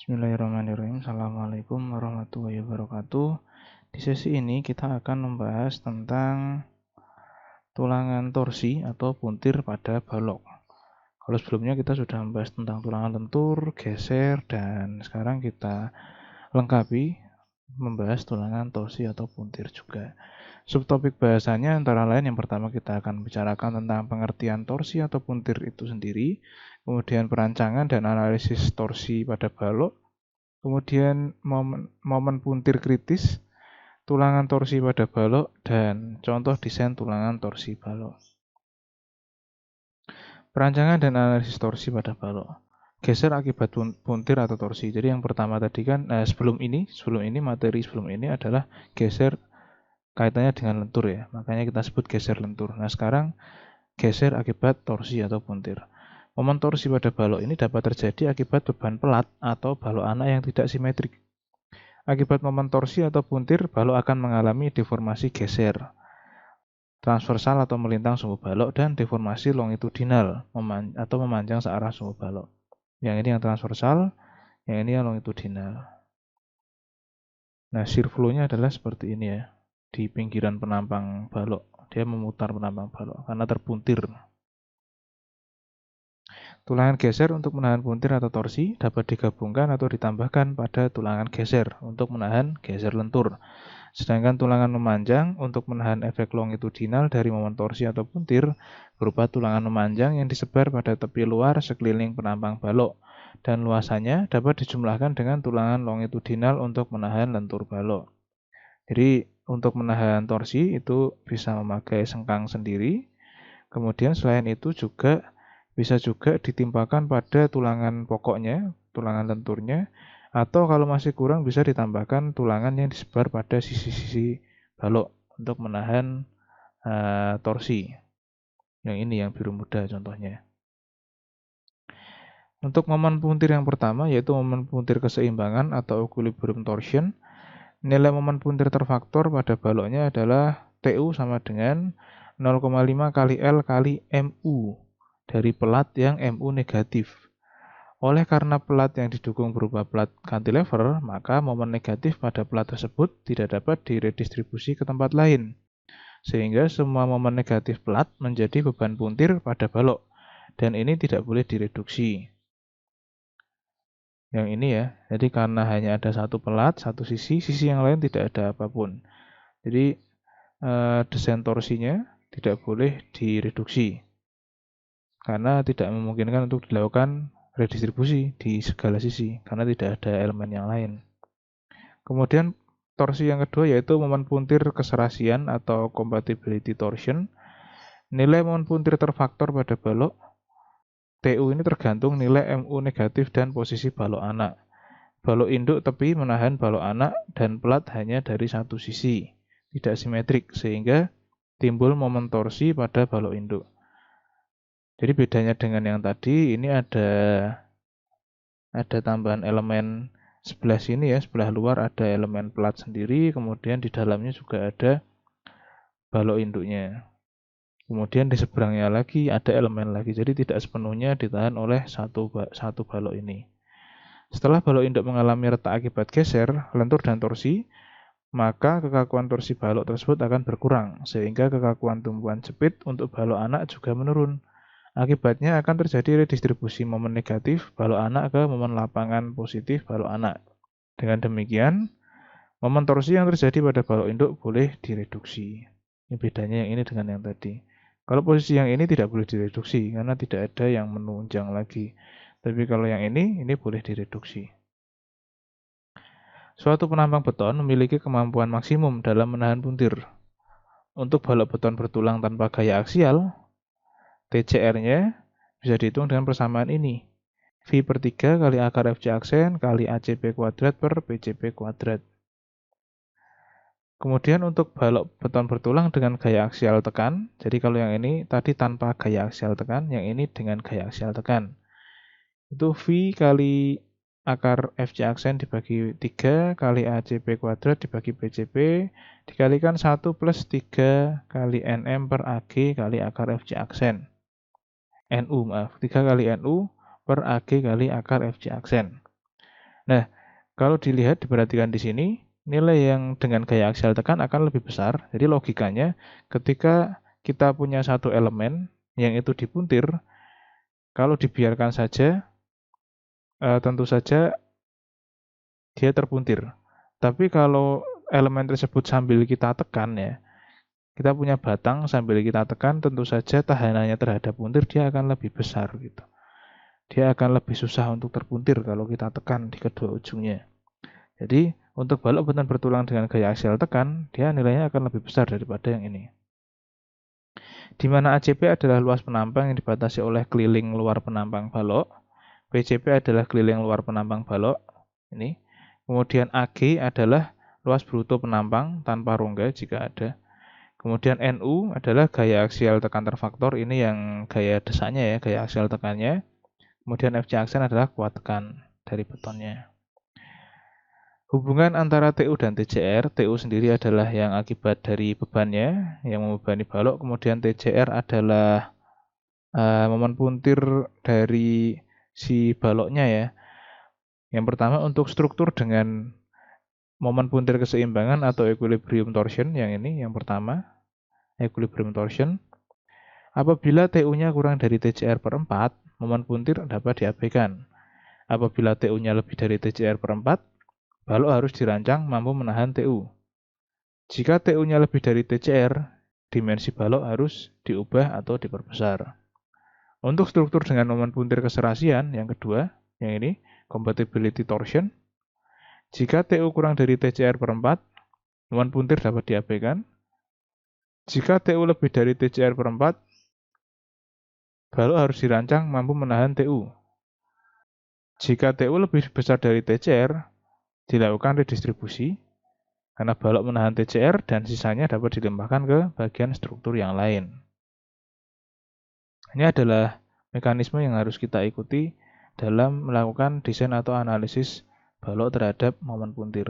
Bismillahirrahmanirrahim. Assalamualaikum warahmatullahi wabarakatuh. Di sesi ini kita akan membahas tentang tulangan torsi atau puntir pada balok. Kalau sebelumnya kita sudah membahas tentang tulangan lentur, geser, dan sekarang kita lengkapi membahas tulangan torsi atau puntir juga. Subtopik bahasanya antara lain yang pertama kita akan bicarakan tentang pengertian torsi atau puntir itu sendiri, kemudian perancangan dan analisis torsi pada balok, kemudian momen puntir kritis, tulangan torsi pada balok, dan contoh desain tulangan torsi balok. Perancangan dan analisis torsi pada balok. Geser akibat puntir atau torsi. Jadi yang pertama tadi kan sebelum ini adalah geser kaitannya dengan lentur ya. Makanya kita sebut geser lentur. Nah, sekarang geser akibat torsi atau puntir. Momen torsi pada balok ini dapat terjadi akibat beban pelat atau balok anak yang tidak simetrik. Akibat momen torsi atau puntir, balok akan mengalami deformasi geser, transversal atau melintang sumbu balok, dan deformasi longitudinal atau memanjang searah sumbu balok. Yang ini yang transversal, yang ini yang longitudinal. Nah, shear flow-nya adalah seperti ini ya. Di pinggiran penampang balok, dia memutar penampang balok karena terpuntir. Tulangan geser untuk menahan puntir atau torsi dapat digabungkan atau ditambahkan pada tulangan geser untuk menahan geser lentur. Sedangkan tulangan memanjang untuk menahan efek longitudinal dari momen torsi atau puntir berupa tulangan memanjang yang disebar pada tepi luar sekeliling penampang balok, dan luasannya dapat dijumlahkan dengan tulangan longitudinal untuk menahan lentur balok. Jadi untuk menahan torsi itu bisa memakai sengkang sendiri, kemudian selain itu bisa juga ditimpakan pada tulangan pokoknya, tulangan lenturnya, atau kalau masih kurang bisa ditambahkan tulangan yang disebar pada sisi-sisi balok untuk menahan torsi. Yang ini yang biru muda contohnya. Untuk momen puntir yang pertama yaitu momen puntir keseimbangan atau equilibrium torsion, nilai momen puntir terfaktor pada baloknya adalah TU sama dengan 0,5 kali L kali MU dari pelat yang MU negatif. Oleh karena pelat yang didukung berupa pelat cantilever, maka momen negatif pada pelat tersebut tidak dapat diredistribusi ke tempat lain. Sehingga semua momen negatif pelat menjadi beban puntir pada balok, dan ini tidak boleh direduksi. Yang ini ya, jadi karena hanya ada satu pelat, satu sisi yang lain tidak ada apapun. Jadi desain torsinya tidak boleh direduksi, karena tidak memungkinkan untuk dilakukan redistribusi di segala sisi, karena tidak ada elemen yang lain. Kemudian torsi yang kedua yaitu momen puntir keserasian atau compatibility torsion. Nilai momen puntir terfaktor pada balok TU ini tergantung nilai MU negatif dan posisi balok anak. Balok induk tepi menahan balok anak dan pelat hanya dari satu sisi, tidak simetrik, sehingga timbul momen torsi pada balok induk. Jadi bedanya dengan yang tadi, ini ada tambahan elemen sebelah sini ya, sebelah luar ada elemen pelat sendiri, kemudian di dalamnya juga ada balok induknya. Kemudian di seberangnya lagi ada elemen lagi, jadi tidak sepenuhnya ditahan oleh satu balok ini. Setelah balok induk mengalami retak akibat geser, lentur dan torsi, maka kekakuan torsi balok tersebut akan berkurang, sehingga kekakuan tumpuan jepit untuk balok anak juga menurun. Akibatnya akan terjadi redistribusi momen negatif balok anak ke momen lapangan positif balok anak. Dengan demikian, momen torsi yang terjadi pada balok induk boleh direduksi. Ini bedanya yang ini dengan yang tadi. Kalau posisi yang ini tidak boleh direduksi, karena tidak ada yang menunjang lagi. Tapi kalau yang ini boleh direduksi. Suatu penampang beton memiliki kemampuan maksimum dalam menahan puntir. Untuk balok beton bertulang tanpa gaya aksial, TCR-nya bisa dihitung dengan persamaan ini. V per 3 kali akar FC aksen kali ACP kuadrat per PCP kuadrat. Kemudian untuk balok beton bertulang dengan gaya aksial tekan, jadi kalau yang ini tadi tanpa gaya aksial tekan, yang ini dengan gaya aksial tekan. Itu V kali akar FC aksen dibagi 3 kali ACP kuadrat dibagi PCP dikalikan 1 plus 3 kali NM per AG kali akar FC aksen. 3 kali NU per AG kali akar FC aksen. Nah, kalau dilihat, diperhatikan di sini, nilai yang dengan gaya aksial tekan akan lebih besar. Jadi logikanya ketika kita punya satu elemen yang itu dipuntir, kalau dibiarkan saja, tentu saja dia terpuntir. Tapi kalau elemen tersebut sambil kita tekan ya, kita punya batang sambil kita tekan, tentu saja tahanannya terhadap puntir dia akan lebih besar gitu. Dia akan lebih susah untuk terpuntir kalau kita tekan di kedua ujungnya. Jadi untuk balok beton bertulang dengan gaya aksial tekan, dia nilainya akan lebih besar daripada yang ini. Di mana ACP adalah luas penampang yang dibatasi oleh keliling luar penampang balok. PCP adalah keliling luar penampang balok. Ini. Kemudian AG adalah luas bruto penampang tanpa rongga jika ada. Kemudian NU adalah gaya aksial tekan terfaktor. Ini yang gaya desaknya ya, gaya aksial tekannya. Kemudian FC aksen adalah kuat tekan dari betonnya. Hubungan antara TU dan TCR, TU sendiri adalah yang akibat dari bebannya, yang membebani balok. Kemudian TCR adalah momen puntir dari si baloknya ya. Yang pertama untuk struktur dengan momen puntir keseimbangan atau equilibrium torsion, yang ini yang pertama, equilibrium torsion. Apabila TU-nya kurang dari TCR per 4, momen puntir dapat diabaikan. Apabila TU-nya lebih dari TCR per 4, balok harus dirancang mampu menahan TU. Jika TU-nya lebih dari TCR, dimensi balok harus diubah atau diperbesar. Untuk struktur dengan momen puntir keserasian, yang kedua, yang ini, compatibility torsion. Jika TU kurang dari TCR per 4, momen puntir dapat diabaikan. Jika TU lebih dari TCR per 4, balok harus dirancang mampu menahan TU. Jika TU lebih besar dari TCR, dilakukan redistribusi, karena balok menahan TCR dan sisanya dapat dilimpahkan ke bagian struktur yang lain. Ini adalah mekanisme yang harus kita ikuti dalam melakukan desain atau analisis balok terhadap momen puntir.